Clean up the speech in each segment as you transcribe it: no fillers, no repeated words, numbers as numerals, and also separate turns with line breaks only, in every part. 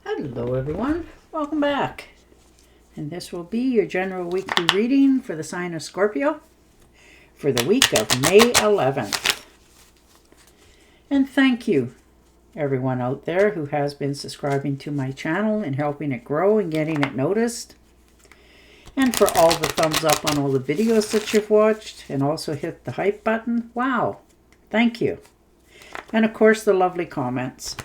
Hello everyone, welcome back. And this will be your general weekly reading for the sign of Scorpio for the week of May 11th. And thank you everyone out there who has been subscribing to my channel and helping it grow and getting it noticed. And for all the thumbs up on all the videos that you've watched and also hit the hype button. Wow, thank you. And of course the lovely comments.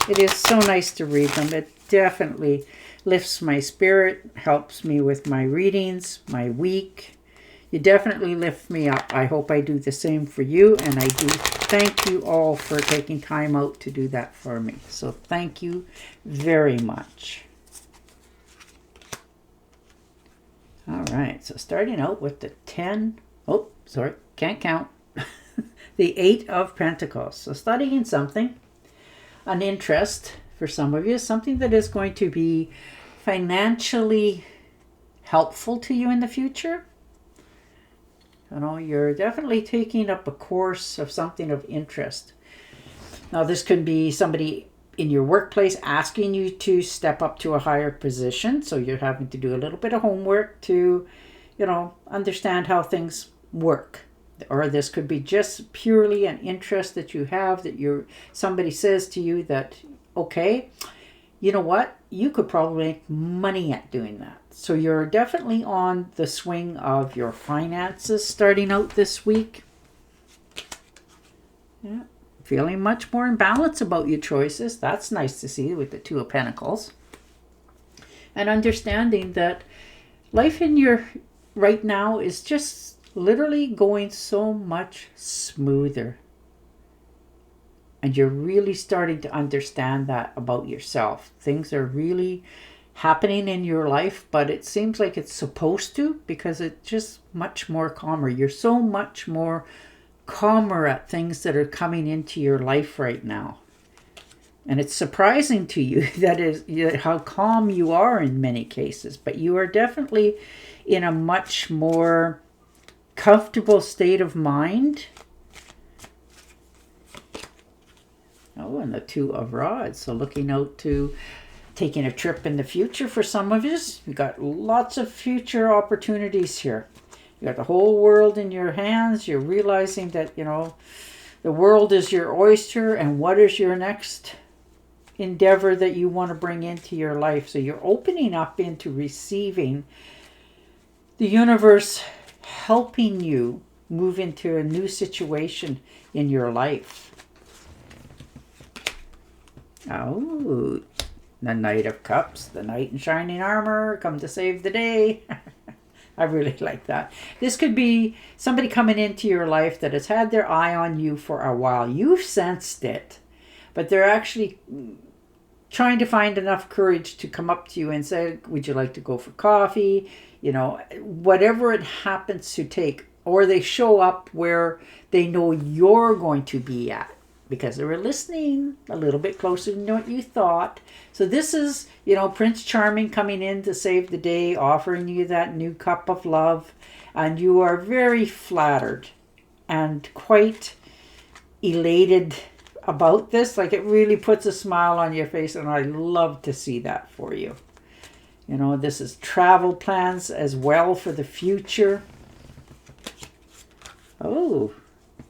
It is so nice to read them. It definitely lifts my spirit, helps me with my readings, my week. You definitely lift me up. I hope I do the same for you, and I do thank you all for taking time out to do that for me. So thank you very much. All right, so starting out with the can't count. The 8 of Pentacles. So studying something, an interest for some of you, something that is going to be financially helpful to you in the future. You know, you're definitely taking up a course of something of interest. Now, this could be somebody in your workplace asking you to step up to a higher position. So you're having to do a little bit of homework to, understand how things work. Or this could be just purely an interest that you have, that somebody says to you that, okay, you know what? You could probably make money at doing that. So you're definitely on the swing of your finances starting out this week. Yeah. Feeling much more in balance about your choices. That's nice to see with the 2 of Pentacles. And understanding that life in your right now is just literally going so much smoother. And you're really starting to understand that about yourself. Things are really happening in your life, but it seems like it's supposed to, because it's just much more calmer. You're so much more calmer at things that are coming into your life right now. And it's surprising to you how calm you are in many cases, but you are definitely in a much more comfortable state of mind. Oh, and the 2 of Rods. So looking out to taking a trip in the future for some of you. You've got lots of future opportunities here. You got the whole world in your hands. You're realizing that, the world is your oyster, and what is your next endeavor that you want to bring into your life. So you're opening up into receiving the universe helping you move into a new situation in your life. Oh, the Knight of Cups, the knight in shining armor, come to save the day. I really like that. This could be somebody coming into your life that has had their eye on you for a while. You've sensed it, but they're actually trying to find enough courage to come up to you and say, would you like to go for coffee? Whatever it happens to take. Or they show up where they know you're going to be at, because they were listening a little bit closer than what you thought. So this is, Prince Charming coming in to save the day, offering you that new cup of love. And you are very flattered and quite elated about this. Like, it really puts a smile on your face, and I love to see that for you. This is travel plans as well for the future. Oh,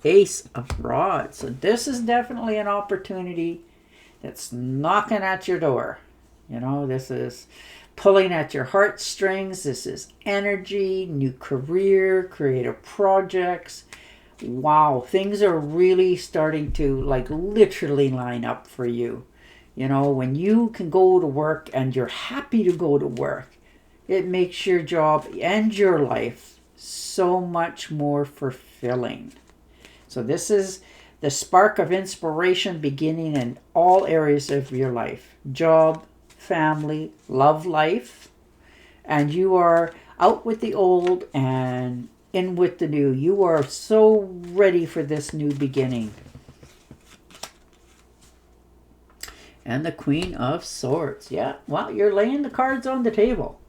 Ace of Rods. So this is definitely an opportunity that's knocking at your door. This is pulling at your heartstrings. This is energy, new career, creative projects. Wow, things are really starting to literally line up for you. When you can go to work and you're happy to go to work, it makes your job and your life so much more fulfilling. So this is the spark of inspiration beginning in all areas of your life. Job, family, love life. And you are out with the old and in with the new. You are so ready for this new beginning. And the Queen of Swords. Yeah, well, you're laying the cards on the table.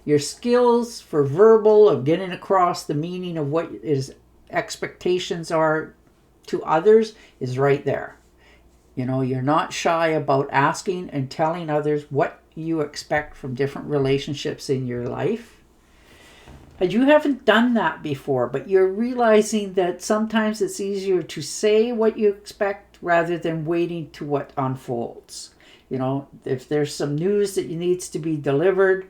Your skills for verbal, of getting across the meaning of what is expectations are to others, is right there. You know, you're not shy about asking and telling others what you expect from different relationships in your life. And you haven't done that before, but you're realizing that sometimes it's easier to say what you expect rather than waiting to what unfolds. You know, if there's some news that needs to be delivered,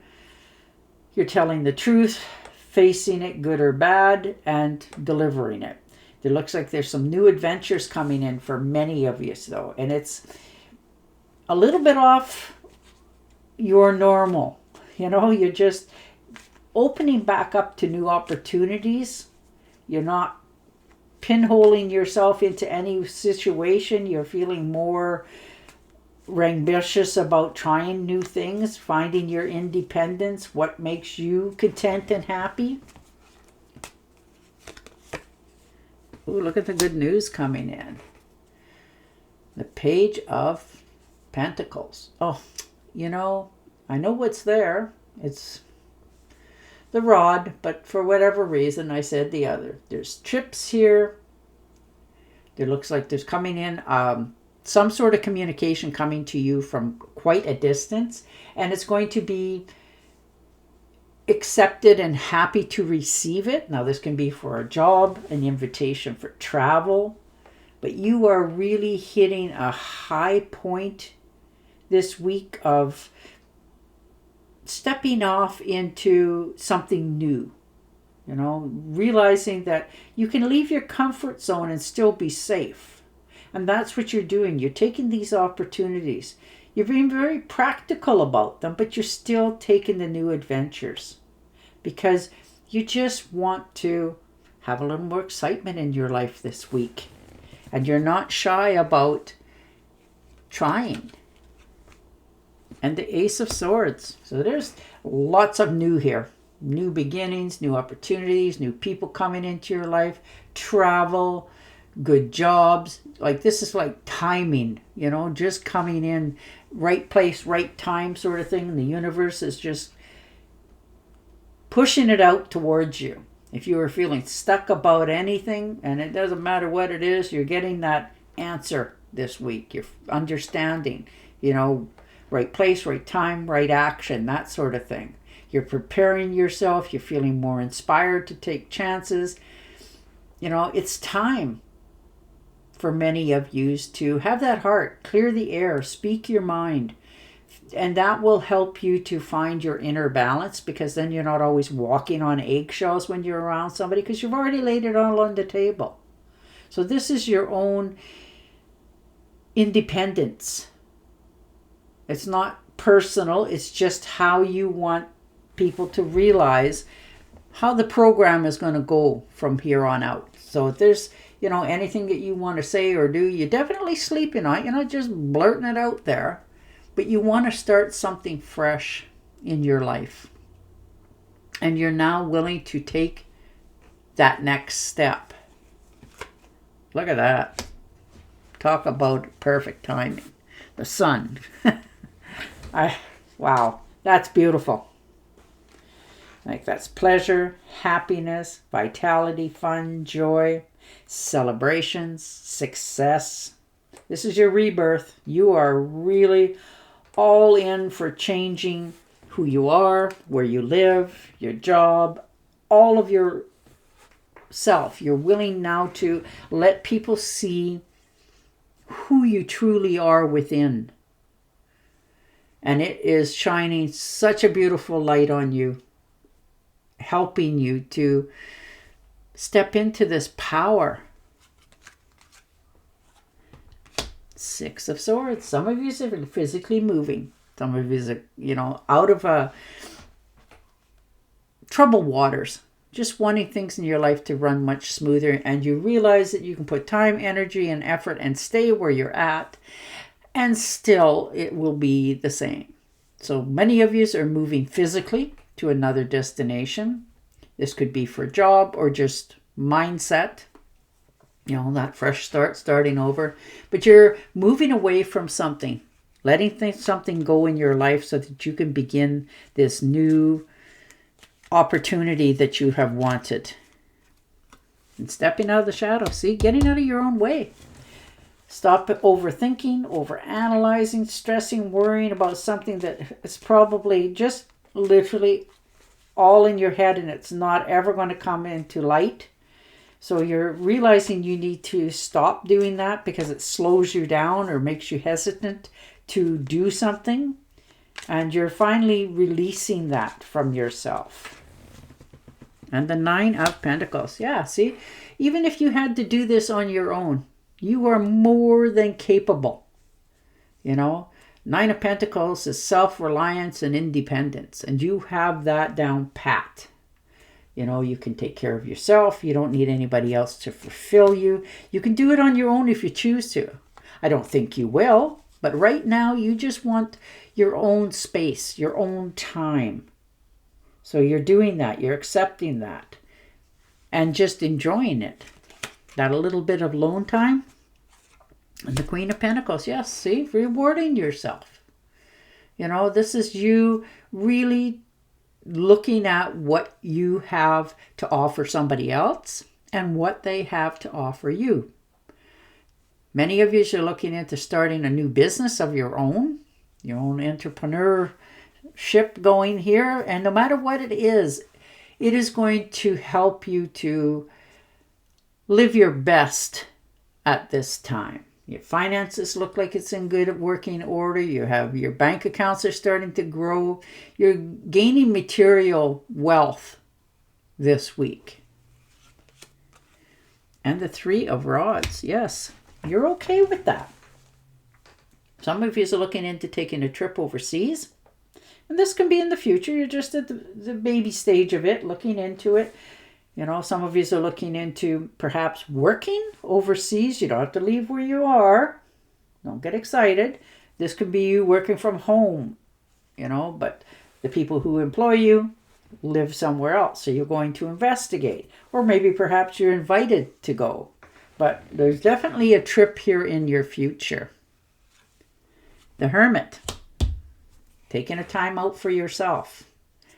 you're telling the truth, facing it, good or bad, and delivering it. It looks like there's some new adventures coming in for many of you, though, and it's a little bit off your normal. You know, you're just opening back up to new opportunities. You're not pinholing yourself into any situation. You're feeling more ambitious about trying new things, finding your independence, what makes you content and happy. Ooh, look at the good news coming in. The Page of Pentacles. Oh, you know, I know what's there. It's the rod, but for whatever reason, I said the other. There's trips here. There looks like there's coming in some sort of communication coming to you from quite a distance, and it's going to be accepted and happy to receive it. Now, this can be for a job, an invitation for travel, but you are really hitting a high point this week of stepping off into something new. You know, realizing that you can leave your comfort zone and still be safe. And that's what you're doing. You're taking these opportunities. You're being very practical about them, but you're still taking the new adventures because you just want to have a little more excitement in your life this week. And you're not shy about trying. And the Ace of Swords. So there's lots of new here. New beginnings, new opportunities, new people coming into your life, travel, good jobs. Like this is like timing, you know, just coming in, right place, right time sort of thing. And the universe is just pushing it out towards you. If you are feeling stuck about anything, and it doesn't matter what it is, you're getting that answer this week. You're understanding, you know, right place, right time, right action, that sort of thing. You're preparing yourself. You're feeling more inspired to take chances. You know, it's time for many of you to have that heart, clear the air, speak your mind. And that will help you to find your inner balance, because then you're not always walking on eggshells when you're around somebody, because you've already laid it all on the table. So this is your own independence. It's not personal. It's just how you want people to realize how the program is going to go from here on out. So if there's, you know, anything that you want to say or do, you're definitely sleeping on it. You're not just blurting it out there, but you want to start something fresh in your life. And you're now willing to take that next step. Look at that. Talk about perfect timing. The sun. Wow, that's beautiful. Like that's pleasure, happiness, vitality, fun, joy, celebrations, success. This is your rebirth. You are really all in for changing who you are, where you live, your job, all of your self. You're willing now to let people see who you truly are within. And it is shining such a beautiful light on you, helping you to step into this power. Six of Swords. Some of you are physically moving. Some of you are, you know, out of troubled waters. Just wanting things in your life to run much smoother. And you realize that you can put time, energy, and effort and stay where you're at. And still it will be the same. So many of you are moving physically to another destination. This could be for a job or just mindset. You know, that fresh start, starting over. But you're moving away from something, letting something go in your life so that you can begin this new opportunity that you have wanted. And stepping out of the shadow. See, getting out of your own way. Stop overthinking, overanalyzing, stressing, worrying about something that is probably just literally all in your head and it's not ever going to come into light. So you're realizing you need to stop doing that because it slows you down or makes you hesitant to do something. And you're finally releasing that from yourself. And the 9 of Pentacles. Yeah, see, even if you had to do this on your own, you are more than capable. You know, 9 of Pentacles is self-reliance and independence. And you have that down pat. You know, you can take care of yourself. You don't need anybody else to fulfill you. You can do it on your own if you choose to. I don't think you will. But right now, you just want your own space, your own time. So you're doing that. You're accepting that. And just enjoying it. That a little bit of alone time. And the Queen of Pentacles. Yes, see? Rewarding yourself. You know, this is you really looking at what you have to offer somebody else and what they have to offer you. Many of you are looking into starting a new business of your own entrepreneurship going here. And no matter what it is going to help you to live your best at this time. Your finances look like it's in good working order. You have your bank accounts are starting to grow. You're gaining material wealth this week. And the 3 of Rods. Yes, you're okay with that. Some of you are looking into taking a trip overseas. And this can be in the future. You're just at the baby stage of it, looking into it. You know, some of you are looking into perhaps working overseas. You don't have to leave where you are. Don't get excited. This could be you working from home, you know, but the people who employ you live somewhere else. So you're going to investigate. Or maybe perhaps you're invited to go. But there's definitely a trip here in your future. The Hermit. Taking a time out for yourself.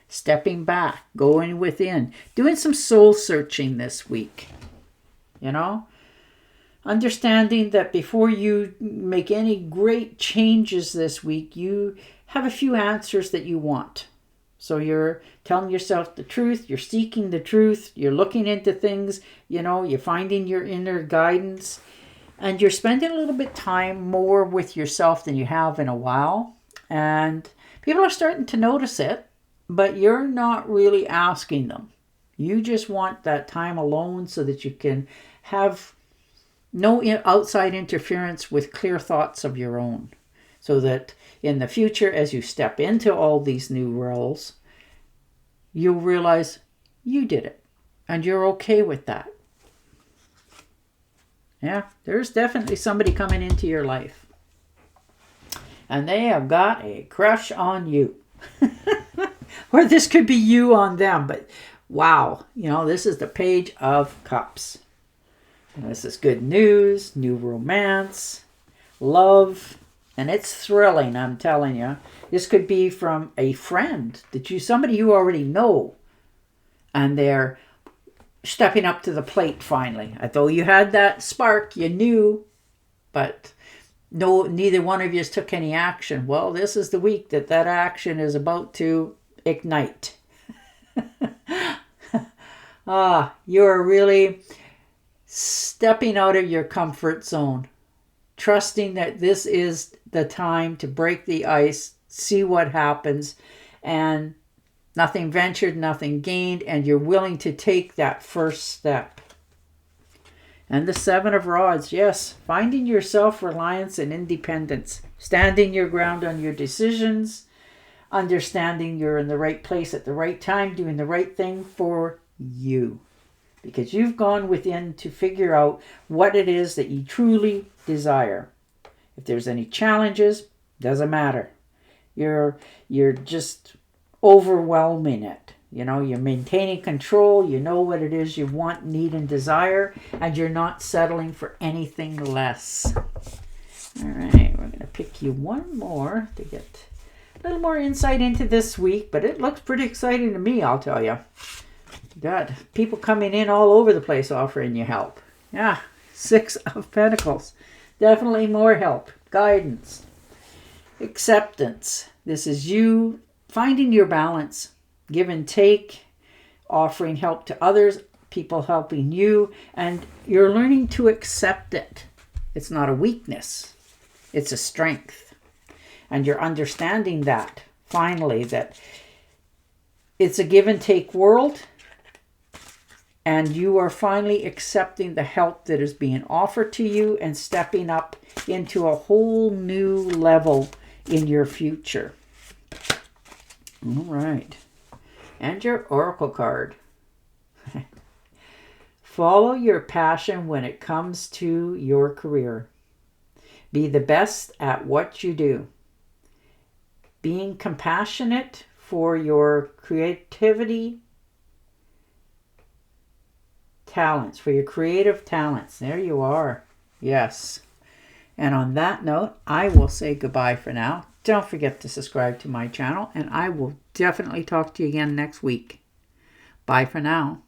Stepping back, going within, doing some soul searching this week. You know, understanding that before you make any great changes this week, you have a few answers that you want. So you're telling yourself the truth, you're seeking the truth, you're looking into things, you know, you're finding your inner guidance, and you're spending a little bit time more with yourself than you have in a while. And people are starting to notice it. But you're not really asking them. You just want that time alone so that you can have no outside interference with clear thoughts of your own. So that in the future, as you step into all these new roles, you'll realize you did it. And you're okay with that. Yeah, there's definitely somebody coming into your life. And they have got a crush on you. Or this could be you on them, but wow, you know, this is the Page of Cups. And this is good news, new romance, love, and it's thrilling, I'm telling you. This could be from a friend somebody you already know, and they're stepping up to the plate finally. Although you had that spark, you knew, but neither one of you took any action. Well, this is the week that action is about to ignite. You're really stepping out of your comfort zone, trusting that this is the time to break the ice, see what happens, and nothing ventured, nothing gained, and you're willing to take that first step. And the 7 of Rods, yes, finding your self-reliance and independence, standing your ground on your decisions, understanding you're in the right place at the right time, doing the right thing for you. Because you've gone within to figure out what it is that you truly desire. If there's any challenges, doesn't matter. You're just overwhelming it. You know, you're maintaining control. You know what it is you want, need, and desire. And you're not settling for anything less. All right, we're going to pick you one more to get a little more insight into this week. But it looks pretty exciting to me, I'll tell you. Got people coming in all over the place offering you help. Yeah, 6 of Pentacles. Definitely more help, guidance, acceptance. This is you finding your balance, give and take, offering help to others, people helping you, and you're learning to accept it. It's not a weakness, it's a strength. And you're understanding that, finally, that it's a give and take world, and you are finally accepting the help that is being offered to you and stepping up into a whole new level in your future. All right. And your oracle card. Follow your passion when it comes to your career. Be the best at what you do. Being compassionate for your creativity talents, for your creative talents. There you are. Yes. And on that note, I will say goodbye for now. Don't forget to subscribe to my channel, and I will definitely talk to you again next week. Bye for now.